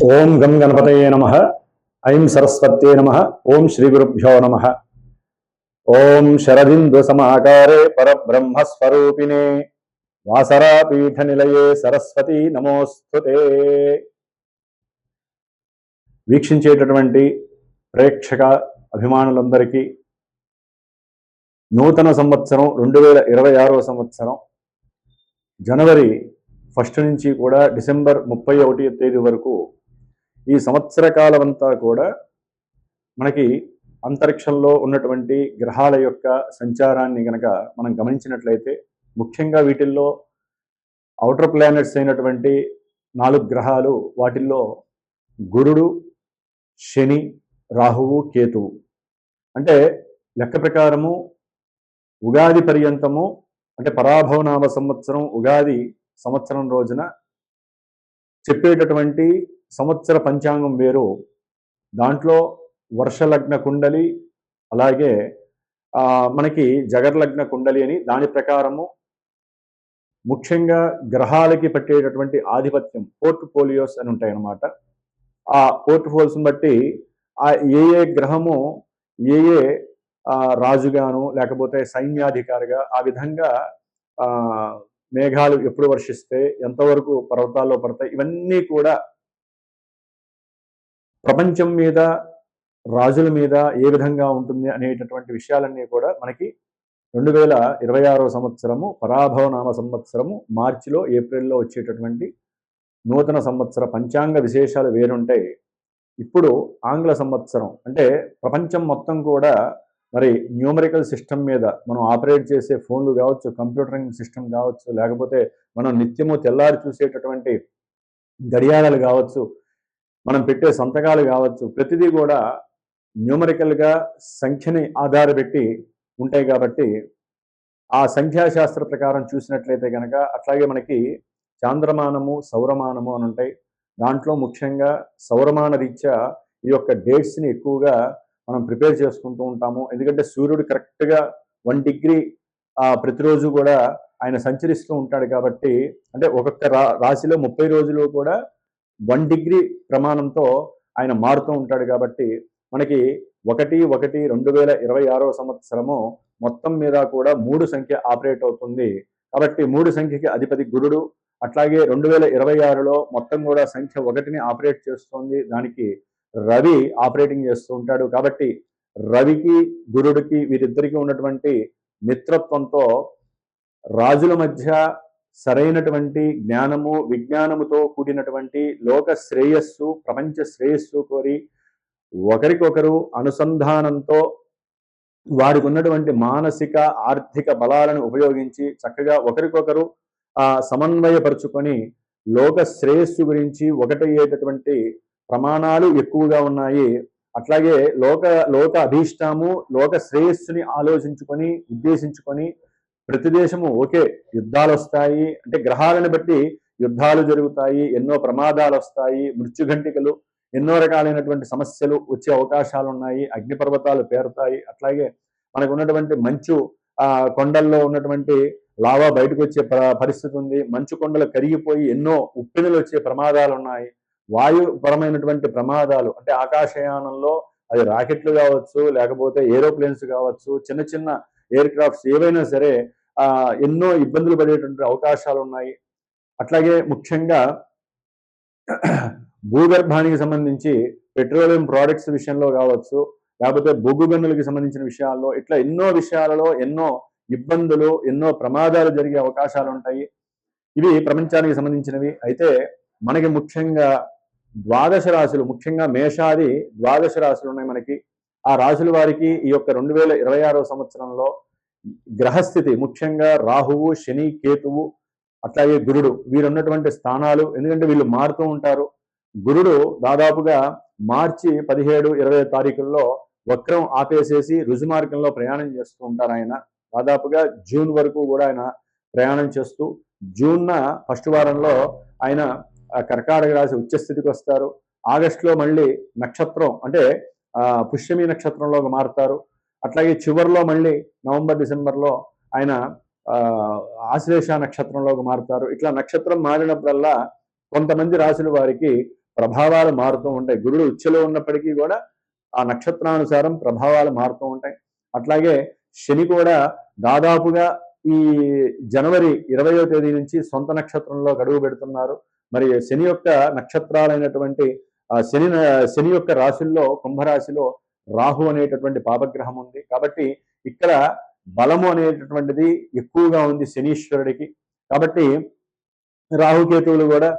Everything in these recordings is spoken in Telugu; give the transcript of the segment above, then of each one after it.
ఓం గం గణపతయే నమః. ఐం సరస్వత్యే నమః. ఓం శ్రీ గురుభ్యో నమః. ఓం శరదిందు సమాకారే పరబ్రహ్మస్వరూపిణే వాసరాపీఠ నిలయే సరస్వతి నమోస్తుతే. వీక్షించేటటువంటి ప్రేక్షక అభిమానులందరికీ నూతన సంవత్సరం 2026 సంవత్సరం జనవరి 1 నుంచి కూడా డిసెంబర్ 31వ తేదీ వరకు ఈ సంవత్సర కాలం అంతా కూడా మనకి అంతరిక్షంలో ఉన్నటువంటి గ్రహాల యొక్క సంచారాన్ని గనక మనం గమనించినట్లయితే ముఖ్యంగా వీటిల్లో ఔటర్ ప్లానెట్స్ అయినటువంటి 4 గ్రహాలు, వాటిల్లో గురుడు, శని, రాహువు, కేతువు. అంటే లెక్క ప్రకారము ఉగాది పర్యంతము, అంటే పరాభవనామ సంవత్సరం ఉగాది సంవత్సరం రోజున చెప్పేటటువంటి సంవత్సర పంచాంగం వేరు. దాంట్లో వర్షలగ్న కుండలి, అలాగే మనకి జగర్లగ్న కుండలి అని దాని ప్రకారము ముఖ్యంగా గ్రహాలకి పట్టేటటువంటి ఆధిపత్యం పోర్ట్ఫోలియోస్ అని ఉంటాయన్నమాట. ఆ పోర్ట్ఫోలియోస్ని బట్టి ఏ ఏ గ్రహము ఏ ఏ రాజుగాను లేకపోతే సైన్యాధికారిగా ఆ విధంగా మేఘాలు ఎప్పుడు వర్షిస్తే ఎంతవరకు పర్వతాల్లో పడతాయి, ఇవన్నీ కూడా ప్రపంచం మీద రాజుల మీద ఏ విధంగా ఉంటుంది అనేటటువంటి విషయాలన్నీ కూడా మనకి 2026 సంవత్సరము పరాభవనామ సంవత్సరము మార్చిలో ఏప్రిల్లో వచ్చేటటువంటి నూతన సంవత్సర పంచాంగ విశేషాలు వేరుంటాయి. ఇప్పుడు ఆంగ్ల సంవత్సరం అంటే ప్రపంచం మొత్తం కూడా మరి న్యూమరికల్ సిస్టమ్ మీద మనం ఆపరేట్ చేసే ఫోన్లు కావచ్చు, కంప్యూటరింగ్ సిస్టమ్ కావచ్చు, లేకపోతే మనం నిత్యము తెల్లారి చూసేటటువంటి గడియారాలు కావచ్చు, మనం పెట్టే సంతకాలు కావచ్చు, ప్రతిదీ కూడా న్యూమరికల్గా సంఖ్యని ఆధారపెట్టి ఉంటాయి. కాబట్టి ఆ సంఖ్యాశాస్త్ర ప్రకారం చూసినట్లయితే కనుక అట్లాగే మనకి చాంద్రమానము, సౌరమానము అని ఉంటాయి. దాంట్లో ముఖ్యంగా సౌరమాన రీత్యా ఈ యొక్క డేట్స్ని ఎక్కువగా మనం ప్రిపేర్ చేసుకుంటూ ఉంటాము. ఎందుకంటే సూర్యుడు కరెక్ట్గా 1 డిగ్రీ ప్రతిరోజు కూడా ఆయన సంచరిస్తూ ఉంటాడు. కాబట్టి అంటే ఒక్కొక్క రాశిలో 30 రోజులు కూడా 1 డిగ్రీ ప్రమాణంతో ఆయన మారుతూ ఉంటాడు. కాబట్టి మనకి 1/1/2026 సంవత్సరము మొత్తం మీద కూడా 3 సంఖ్య ఆపరేట్ అవుతుంది. కాబట్టి 3 సంఖ్యకి అధిపతి గురుడు. అట్లాగే 2026లో మొత్తం కూడా సంఖ్య 1ని ఆపరేట్ చేస్తుంది. దానికి రవి ఆపరేటింగ్ చేస్తూ ఉంటాడు. కాబట్టి రవికి గురుడికి వీరిద్దరికీ ఉన్నటువంటి మిత్రత్వంతో రాజుల మధ్య సరైనటువంటి జ్ఞానము, విజ్ఞానముతో కూడినటువంటి లోక శ్రేయస్సు, ప్రపంచ శ్రేయస్సు కోరి ఒకరికొకరు అనుసంధానంతో వారికి ఉన్నటువంటి మానసిక ఆర్థిక బలాలను ఉపయోగించి చక్కగా ఒకరికొకరు సమన్వయపరుచుకొని లోక శ్రేయస్సు గురించి ఒకటయ్యేటటువంటి ప్రమాణాలు ఎక్కువగా ఉన్నాయి. అట్లాగే లోక అభీష్టము, లోక శ్రేయస్సుని ఆలోచించుకొని ఉద్దేశించుకొని ప్రతి దేశము ఓకే యుద్ధాలు వస్తాయి అంటే గ్రహాలను బట్టి యుద్ధాలు జరుగుతాయి, ఎన్నో ప్రమాదాలు వస్తాయి, మృత్యుఘంటికలు, ఎన్నో రకాలైనటువంటి సమస్యలు వచ్చే అవకాశాలు ఉన్నాయి, అగ్నిపర్వతాలు పేరుతాయి. అట్లాగే మనకు ఉన్నటువంటి మంచు కొండల్లో ఉన్నటువంటి లావా బయటకు వచ్చే పరిస్థితి ఉంది, మంచు కొండలు కరిగిపోయి ఎన్నో ఉప్పెనులు వచ్చే ప్రమాదాలు ఉన్నాయి, వాయుపరమైనటువంటి ప్రమాదాలు అంటే ఆకాశయానంలో అది రాకెట్లు కావచ్చు, లేకపోతే ఏరోప్లేన్స్ కావచ్చు, చిన్న చిన్న ఎయిర్ క్రాఫ్ట్స్ ఏవైనా సరే ఎన్నో ఇబ్బందులు పడేటువంటి అవకాశాలు ఉన్నాయి. అట్లాగే ముఖ్యంగా భూగర్భానికి సంబంధించి పెట్రోలియం ప్రోడక్ట్స్ విషయంలో కావచ్చు, లేకపోతే బొగ్గు గనులకి సంబంధించిన విషయాల్లో ఇట్లా ఎన్నో విషయాలలో ఎన్నో ఇబ్బందులు, ఎన్నో ప్రమాదాలు జరిగే అవకాశాలు ఉంటాయి. ఇవి ప్రపంచానికి సంబంధించినవి. అయితే మనకి ముఖ్యంగా ద్వాదశ రాశులు, ముఖ్యంగా మేషాది ద్వాదశ రాశులు ఉన్నాయి మనకి. ఆ రాశుల వారికి ఈ యొక్క 2026 సంవత్సరంలో గ్రహస్థితి ముఖ్యంగా రాహువు, శని, కేతువు, అట్లాగే గురుడు వీరున్నటువంటి స్థానాలు. ఎందుకంటే వీళ్ళు మారుతూ ఉంటారు. గురుడు దాదాపుగా మార్చి 17-20 తారీఖుల్లో వక్రం ఆపేసేసి రుజుమార్గంలో ప్రయాణం చేస్తూ ఉంటారు. ఆయన దాదాపుగా జూన్ వరకు కూడా ఆయన ప్రయాణం చేస్తూ జూన్న ఫస్ట్ వారంలో ఆయన కర్కాటక రాశి ఉచ్చస్థితికి వస్తారు. ఆగస్టులో మళ్ళీ నక్షత్రం అంటే పుష్యమి నక్షత్రంలోకి మారుతారు. అట్లాగే చివరిలో మళ్ళీ నవంబర్ డిసెంబర్లో ఆయన ఆశ్లేష నక్షత్రంలోకి మారుతారు. ఇట్లా నక్షత్రం మారినప్పుడల్లా కొంతమంది రాశుల వారికి ప్రభావాలు మారుతూ ఉంటాయి. గురుడు ఉచ్చలో ఉన్నప్పటికీ కూడా ఆ నక్షత్రానుసారం ప్రభావాలు మారుతూ ఉంటాయి. అట్లాగే శని కూడా దాదాపుగా ఈ జనవరి 20వ తేదీ నుంచి సొంత నక్షత్రంలో గడువు పెడుతున్నారు. మరి శని యొక్క నక్షత్రాలైనటువంటి శని యొక్క రాశుల్లో కుంభరాశిలో రాహు అనేటటువంటి పాపగ్రహం ఉంది. కాబట్టి ఇక్కడ బలము అనేటటువంటిది ఎక్కువగా ఉంది శనీశ్వరుడికి. కాబట్టి రాహుకేతువులు కూడా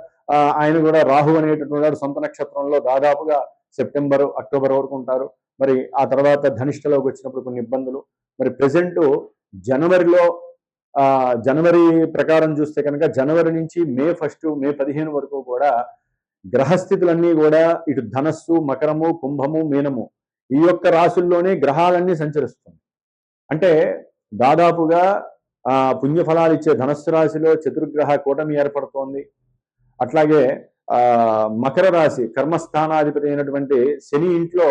ఆయన కూడా రాహు అనేటటువంటి సొంత నక్షత్రంలో దాదాపుగా సెప్టెంబర్, అక్టోబర్ వరకు ఉంటారు. మరి ఆ తర్వాత ధనిష్టలోకి వచ్చినప్పుడు కొన్ని ఇబ్బందులు. మరి ప్రెసెంట్ జనవరిలో జనవరి ప్రకారం చూస్తే కనుక జనవరి నుంచి మే 1, మే 15 వరకు కూడా గ్రహస్థితులన్నీ కూడా ఇటు ధనస్సు, మకరము, కుంభము, మీనము ఈ యొక్క రాశుల్లోనే గ్రహాలన్నీ సంచరిస్తుంది. అంటే దాదాపుగా పుణ్యఫలాలు ఇచ్చే ధనస్సు రాశిలో చతుర్గ్రహ కూటమి ఏర్పడుతోంది. అట్లాగే మకర రాశి కర్మస్థానాధిపతి అయినటువంటి శని ఇంట్లో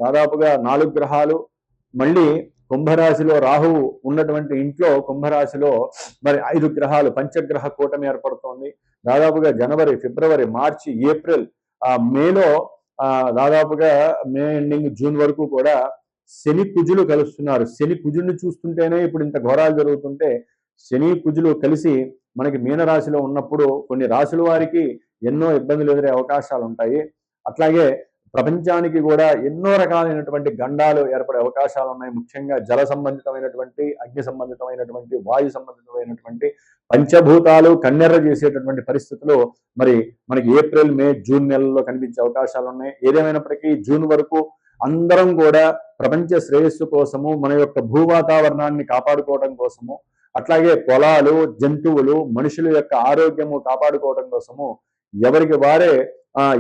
దాదాపుగా 4 గ్రహాలు, మళ్ళీ కుంభరాశిలో రాహువు ఉన్నటువంటి ఇంట్లో కుంభరాశిలో మరి 5 గ్రహాలు పంచగ్రహ కూటమి ఏర్పడుతోంది. దాదాపుగా జనవరి, ఫిబ్రవరి, మార్చి, ఏప్రిల్, మేలో దాదాపుగా మే ఎండింగ్, జూన్ వరకు కూడా శని కుజులు కలుస్తున్నారు. శని కుజుడిని చూస్తుంటేనే ఇప్పుడు ఇంత ఘోరాలు జరుగుతుంటే శని కుజులు కలిసి మనకి మీనరాశిలో ఉన్నప్పుడు కొన్ని రాశుల వారికి ఎన్నో ఇబ్బందులు ఎదురే అవకాశాలు ఉంటాయి. అట్లాగే ప్రపంచానికి కూడా ఎన్నో రకాలైనటువంటి గండాలు ఏర్పడే అవకాశాలు ఉన్నాయి. ముఖ్యంగా జల సంబంధితమైనటువంటి, అగ్ని సంబంధితమైనటువంటి, వాయు సంబంధితమైనటువంటి పంచభూతాలు కన్నెర్ర చేసేటటువంటి పరిస్థితులు మరి మనకి ఏప్రిల్, మే, జూన్ నెలల్లో కనిపించే అవకాశాలు ఉన్నాయి. ఏదేమైనప్పటికీ జూన్ వరకు అందరం కూడా ప్రపంచ శ్రేయస్సు కోసము, మన యొక్క భూవాతావరణాన్ని కాపాడుకోవడం కోసము, అట్లాగే పొలాలు, జంతువులు, మనుషుల యొక్క ఆరోగ్యము కాపాడుకోవడం కోసము ఎవరికి వారే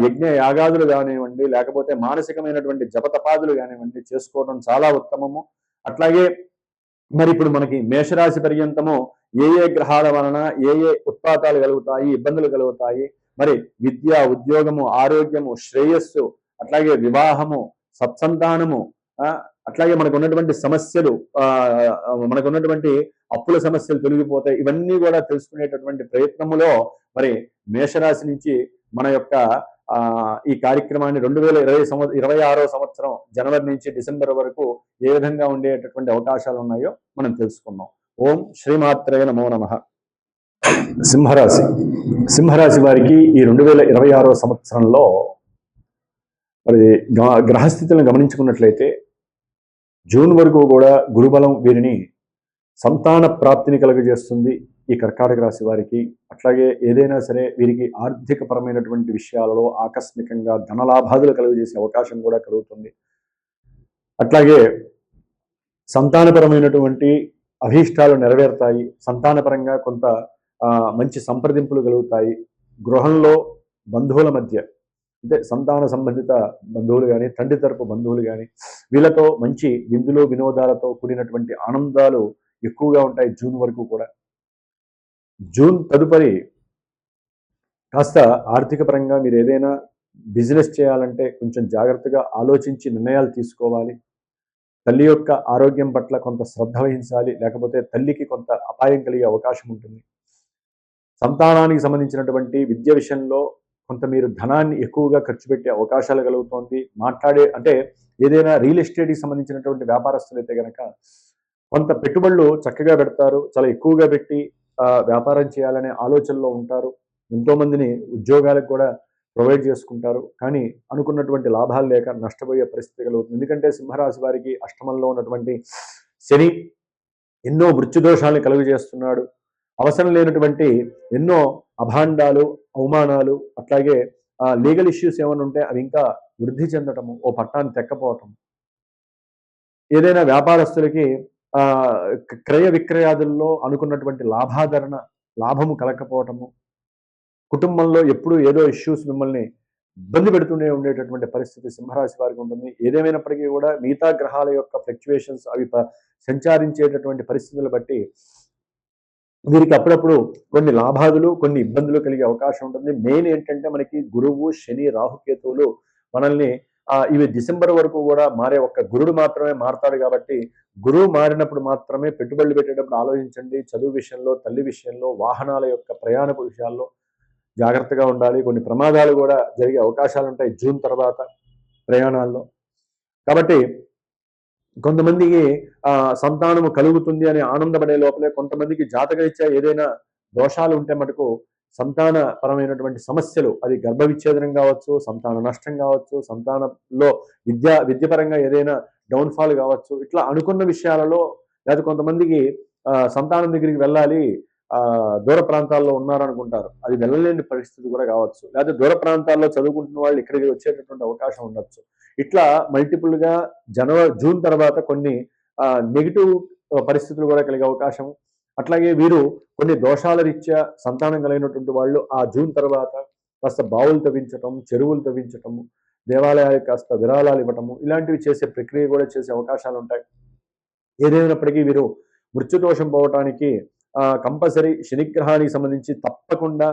యజ్ఞ యాగాదులు కానివ్వండి, లేకపోతే మానసికమైనటువంటి జపతపాదులు కానివ్వండి చేసుకోవడం చాలా ఉత్తమము. అట్లాగే మరి ఇప్పుడు మనకి మేషరాశి పర్యంతము ఏ గ్రహాల వలన ఏ ఉత్పాతాలు కలుగుతాయి, ఇబ్బందులు కలుగుతాయి, మరి విద్య, ఉద్యోగము, ఆరోగ్యము, శ్రేయస్సు, అట్లాగే వివాహము, సత్సంతానము, అట్లాగే మనకు ఉన్నటువంటి సమస్యలు, మనకు ఉన్నటువంటి అప్పుల సమస్యలు తొలగిపోతాయి. ఇవన్నీ కూడా తెలుసుకునేటటువంటి ప్రయత్నములో మరి మేషరాశి నుంచి మన యొక్క ఈ కార్యక్రమాన్ని 2026వ సంవత్సరం జనవరి నుంచి డిసెంబర్ వరకు ఏ విధంగా ఉండేటటువంటి అవకాశాలు ఉన్నాయో మనం తెలుసుకున్నాం. ఓం శ్రీమాత్రే నమో నమః. సింహరాశి వారికి ఈ 2026వ సంవత్సరంలో మరి గ్రహస్థితులను గమనించుకున్నట్లయితే జూన్ వరకు కూడా గురుబలం వీరిని సంతాన ప్రాప్తిని కలుగజేస్తుంది ఈ కర్కాటక రాశి వారికి. అట్లాగే ఏదైనా సరే వీరికి ఆర్థిక పరమైనటువంటి విషయాలలో ఆకస్మికంగా ధనలాభాదులు కలుగజేసే అవకాశం కూడా కలుగుతుంది. అట్లాగే సంతానపరమైనటువంటి అభీష్టాలు నెరవేరుతాయి. సంతానపరంగా కొంత మంచి సంప్రదింపులు కలుగుతాయి. గృహంలో బంధువుల మధ్య, అంటే సంతాన సంబంధిత బంధువులు కానీ, తండ్రి తరపు బంధువులు కానీ, వీళ్ళతో మంచి విందులు వినోదాలతో కూడినటువంటి ఆనందాలు ఎక్కువగా ఉంటాయి జూన్ వరకు కూడా. జూన్ తదుపరి కాస్త ఆర్థిక పరంగా మీరు ఏదైనా బిజినెస్ చేయాలంటే కొంచెం జాగ్రత్తగా ఆలోచించి నిర్ణయాలు తీసుకోవాలి. తల్లి యొక్క ఆరోగ్యం పట్ల కొంత శ్రద్ధ వహించాలి, లేకపోతే తల్లికి కొంత అపాయం కలిగే అవకాశం ఉంటుంది. సంతానానికి సంబంధించినటువంటి విద్య విషయంలో కొంత మీరు ధనాన్ని ఎక్కువగా ఖర్చు పెట్టే అవకాశాలు కలుగుతోంది. అంటే ఏదైనా రియల్ ఎస్టేట్కి సంబంధించినటువంటి వ్యాపారస్తులు అయితే కనుక కొంత పెట్టుబడులు చక్కగా పెడతారు, చాలా ఎక్కువగా పెట్టి వ్యాపారం చేయాలనే ఆలోచనలో ఉంటారు. ఎంతోమందిని ఉద్యోగాలకు కూడా ప్రొవైడ్ చేసుకుంటారు. కానీ అనుకున్నటువంటి లాభాలు లేక నష్టపోయే పరిస్థితి కలుగుతుంది. ఎందుకంటే సింహరాశి వారికి అష్టమంలో ఉన్నటువంటి శని ఎన్నో మృత్యుదోషాలను కలుగజేస్తున్నాడు. అవసరం లేనటువంటి ఎన్నో అభాండాలు, అవమానాలు, అట్లాగే లీగల్ ఇష్యూస్ ఏమైనా ఉంటే అవి ఇంకా వృద్ధి చెందటము, ఓ పట్టాన్ని తెక్కపోవటం, ఏదైనా వ్యాపారస్తులకి క్రయ విక్రయాదుల్లో అనుకున్నటువంటి లాభము కలగకపోవటము, కుటుంబంలో ఎప్పుడు ఏదో ఇష్యూస్ మిమ్మల్ని ఇబ్బంది పెడుతూనే ఉండేటటువంటి పరిస్థితి సింహరాశి వారికి ఉంటుంది. ఏదేమైనప్పటికీ కూడా మిగతా గ్రహాల యొక్క ఫ్లక్చువేషన్స్ అవి సంచారించేటటువంటి పరిస్థితులు బట్టి వీరికి అప్పుడప్పుడు కొన్ని లాభాదులు, కొన్ని ఇబ్బందులు కలిగే అవకాశం ఉంటుంది. మెయిన్ ఏంటంటే మనకి గురువు, శని, రాహుకేతువులు మనల్ని ఇవి డిసెంబర్ వరకు కూడా మారే, ఒక్క గురుడు మాత్రమే మారతాడు. కాబట్టి గురువు మారినప్పుడు మాత్రమే పెట్టుబడులు పెట్టేటప్పుడు ఆలోచించండి. చదువు విషయంలో, తల్లి విషయంలో, వాహనాల యొక్క ప్రయాణపు విషయాల్లో జాగ్రత్తగా ఉండాలి. కొన్ని ప్రమాదాలు కూడా జరిగే అవకాశాలు ఉంటాయి జూన్ తర్వాత ప్రయాణాల్లో. కాబట్టి కొంతమందికి సంతానము కలుగుతుంది అని ఆనందపడే లోపలే కొంతమందికి జాతకరీత్యా ఏదైనా దోషాలు ఉంటే మటుకు సంతాన పరమైనటువంటి సమస్యలు, అది గర్భ విచ్ఛేదనం కావచ్చు, సంతాన నష్టం కావచ్చు, సంతానంలో విద్యపరంగా ఏదైనా డౌన్ఫాల్ కావచ్చు, ఇట్లా అనుకున్న విషయాలలో లేదా కొంతమందికి సంతానం దగ్గరికి వెళ్ళాలి, దూర ప్రాంతాల్లో ఉన్నారనుకుంటారు, అది వెళ్ళలేని పరిస్థితి కూడా కావచ్చు, లేదా దూర ప్రాంతాల్లో చదువుకుంటున్న వాళ్ళు ఇక్కడికి వచ్చేటటువంటి అవకాశం ఉండొచ్చు. ఇట్లా మల్టిపుల్ గా జూన్ తర్వాత కొన్ని నెగిటివ్ పరిస్థితులు కూడా కలిగే అవకాశం. అట్లాగే వీరు కొన్ని దోషాల రీత్యా సంతానం కలిగినటువంటి వాళ్ళు ఆ జూన్ తర్వాత కాస్త బావులు తవ్వించటం, చెరువులు తవ్వించటము, దేవాలయాలకు కాస్త విరాళాలు ఇవ్వటము, ఇలాంటివి చేసే ప్రక్రియ కూడా చేసే అవకాశాలు ఉంటాయి. ఏదేమైనప్పటికీ వీరు మృత్యుదోషం పోవటానికి కంపల్సరీ శనిగ్రహానికి సంబంధించి తప్పకుండా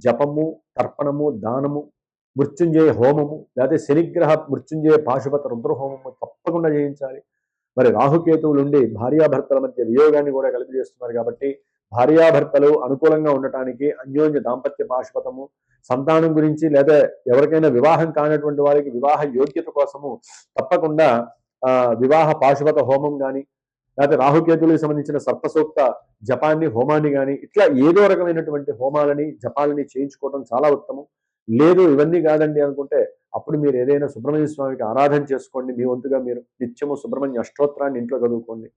జపము, తర్పణము, దానము, మృత్యుంజయ హోమము, లేకపోతే శనిగ్రహ మృత్యుంజయ పాశుపత రుద్ర హోమము తప్పకుండా చేయించాలి. మరి రాహుకేతువులు ఉండి భార్యాభర్తల మధ్య వియోగాన్ని కూడా కలిపి చేస్తున్నారు కాబట్టి భార్యాభర్తలు అనుకూలంగా ఉండటానికి అన్యోన్య దాంపత్య పాశుపతము, సంతానం గురించి లేదా ఎవరికైనా వివాహం కానటువంటి వారికి వివాహ యోగ్యత కోసము తప్పకుండా వివాహ పాశుపత హోమం కానీ, లేకపోతే రాహుకేతువులకు సంబంధించిన సర్పసూక్త జపాన్ని, హోమాన్ని కానీ, ఇట్లా ఏదో రకమైనటువంటి హోమాలని, జపాలని చేయించుకోవడం చాలా ఉత్తమం. లేదు ఇవన్నీ కాదండి అనుకుంటే అప్పుడు మీరు ఏదైనా సుబ్రహ్మణ్య స్వామికి ఆరాధన చేసుకోండి. మీ వంతుగా మీరు నిత్యము సుబ్రహ్మణ్య అష్టోత్తరాన్ని ఇంట్లో చదువుకోండి.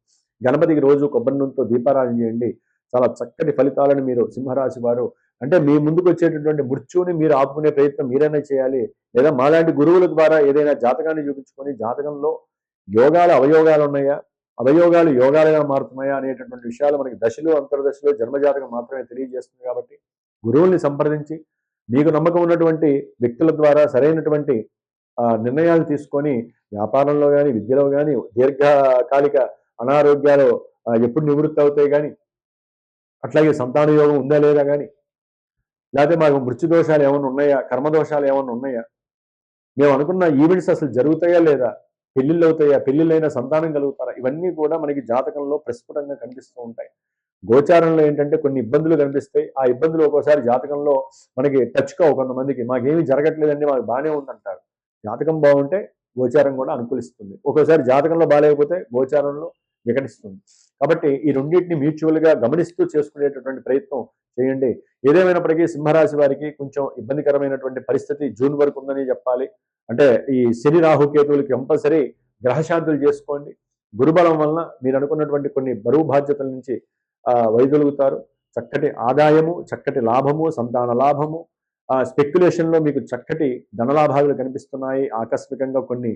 గణపతికి రోజు కొబ్బరి నూనెతో దీపారాధన చేయండి. చాలా చక్కటి ఫలితాలను మీరు సింహరాశి వారు, అంటే మీ ముందుకు వచ్చేటటువంటి మృత్యువుని మీరు ఆపుకునే ప్రయత్నం మీరైనా చేయాలి. లేదా మాలాంటి గురువుల ద్వారా ఏదైనా జాతకాన్ని చూపించుకొని జాతకంలో యోగాలు అవయోగాలు ఉన్నాయా, అవయోగాలు యోగాలుగా మారుతున్నాయా అనేటటువంటి విషయాలు మనకి దశలు, అంతర్దశలు, జన్మజాతకం మాత్రమే తెలియజేస్తుంది. కాబట్టి గురువుల్ని సంప్రదించి మీకు నమ్మకం ఉన్నటువంటి వ్యక్తుల ద్వారా సరైనటువంటి నిర్ణయాలు తీసుకొని వ్యాపారంలో కానీ, విద్యలో కానీ, దీర్ఘకాలిక అనారోగ్యాలు ఎప్పుడు నివృత్తి అవుతాయి కానీ, అట్లాగే సంతాన యోగం ఉందా లేదా కానీ, లేకపోతే మాకు మృత్యుదోషాలు ఏమైనా ఉన్నాయా, కర్మదోషాలు ఏమైనా ఉన్నాయా, మేము అనుకున్న ఈవెంట్స్ అసలు జరుగుతాయా లేదా, పెళ్లిళ్ళు అవుతాయా, పెళ్లిళ్ళైనా సంతానం కలుగుతారా, ఇవన్నీ కూడా మనకి జాతకంలో ప్రస్ఫుటంగా కనిపిస్తూ ఉంటాయి. గోచారంలో ఏంటంటే కొన్ని ఇబ్బందులు కనిపిస్తాయి. ఆ ఇబ్బందులు ఒక్కోసారి జాతకంలో మనకి టచ్ కావు. కొంతమందికి మాకేమీ జరగట్లేదండి, మాకు బాగానే ఉందంటారు. జాతకం బాగుంటే గోచారం కూడా అనుకూలిస్తుంది. ఒక్కోసారి జాతకంలో బాగాలేకపోతే గోచారంలో వికటిస్తుంది. కాబట్టి ఈ రెండింటిని మ్యూచువల్గా గమనిస్తూ చేసుకునేటటువంటి ప్రయత్నం చేయండి. ఏదేమైనప్పటికీ సింహరాశి వారికి కొంచెం ఇబ్బందికరమైనటువంటి పరిస్థితి జూన్ వరకు ఉందని చెప్పాలి. అంటే ఈ శని రాహుకేతువులకి కంపల్సరీ గ్రహశాంతులు చేసుకోండి. గురుబలం వలన మీరు అనుకున్నటువంటి కొన్ని బరువు బాధ్యతల నుంచి వైదొలుగుతారు. చక్కటి ఆదాయము, చక్కటి లాభము, సంతాన లాభము, స్పెక్యులేషన్లో మీకు చక్కటి ధనలాభాలు కనిపిస్తున్నాయి. ఆకస్మికంగా కొన్ని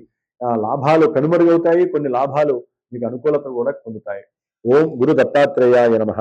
లాభాలు కనుమరుగవుతాయి, కొన్ని లాభాలు మీకు అనుకూలత కూడా పొందుతాయి. ఓం గురు దత్తాత్రేయాయ నమః.